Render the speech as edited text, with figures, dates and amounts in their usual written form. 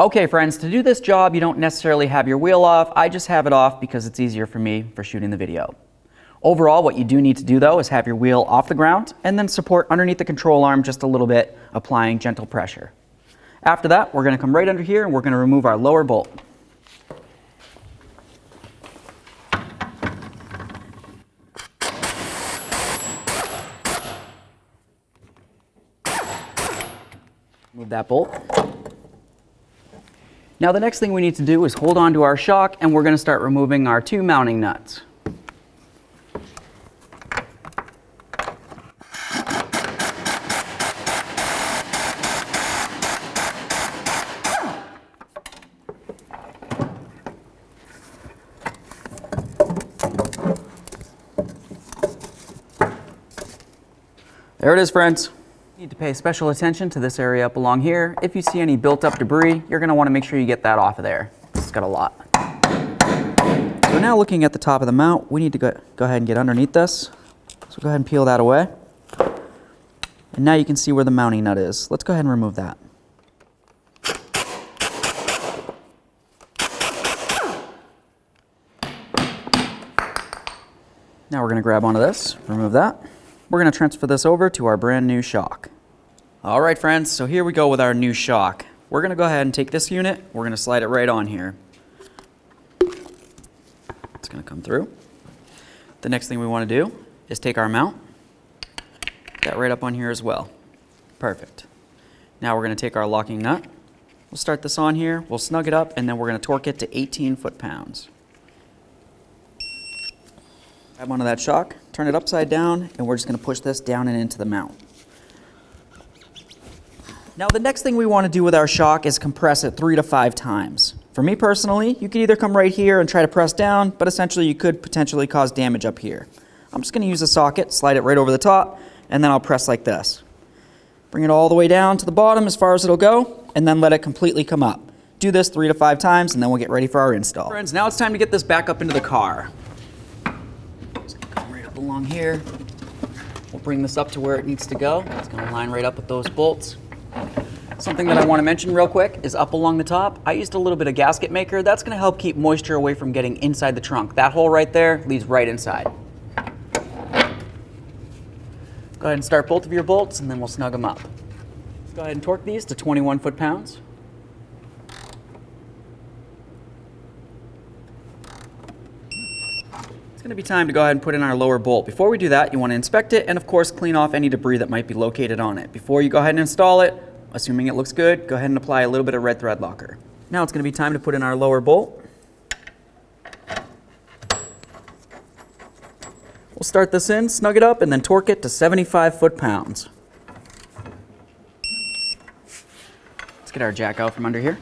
Okay friends, to do this job you don't necessarily have your wheel off. I just have it off because it's easier for me for shooting the video. Overall, what you do need to do though is have your wheel off the ground and then support underneath the control arm just a little bit, applying gentle pressure. After that, we're going to come right under here and we're going to remove our lower bolt. Move that bolt. Now the next thing we need to do is hold on to our shock and we're going to start removing our two mounting nuts. There it is, friends. You need to pay special attention to this area up along here. If you see any built up debris, you're going to want to make sure you get that off of there. It's got a lot. So now looking at the top of the mount, we need to go ahead and get underneath this. So go ahead and peel that away. And now you can see where the mounting nut is. Let's go ahead and remove that. Now we're going to grab onto this, remove that. We're going to transfer this over to our brand new shock. All right, friends, so here we go with our new shock. We're going to go ahead and take this unit. We're going to slide it right on here. It's going to come through. The next thing we want to do is take our mount, put that right up on here as well. Perfect. Now we're going to take our locking nut. We'll start this on here. We'll snug it up, and then we're going to torque it to 18 foot-pounds. Grab onto that shock, turn it upside down, and we're just going to push this down and into the mount. Now the next thing we want to do with our shock is compress it 3 to 5 times. For me personally, you could either come right here and try to press down, but essentially you could potentially cause damage up here. I'm just going to use a socket, slide it right over the top, and then I'll press like this. Bring it all the way down to the bottom as far as it'll go, and then let it completely come up. Do this 3 to 5 times, and then we'll get ready for our install. Friends, now it's time to get this back up into the car. Along here, we'll bring this up to where it needs to go. It's going to line right up with those bolts. Something that I want to mention real quick is up along the top, I used a little bit of gasket maker. That's going to help keep moisture away from getting inside the trunk. That hole right there leads right inside. Go ahead and start both of your bolts and then we'll snug them up. Go ahead and torque these to 21 foot-pounds. It's going to be time to go ahead and put in our lower bolt. Before we do that, you want to inspect it and of course clean off any debris that might be located on it. Before you go ahead and install it, assuming it looks good, go ahead and apply a little bit of red thread locker. Now it's going to be time to put in our lower bolt. We'll start this in, snug it up, and then torque it to 75 foot-pounds. Let's get our jack out from under here.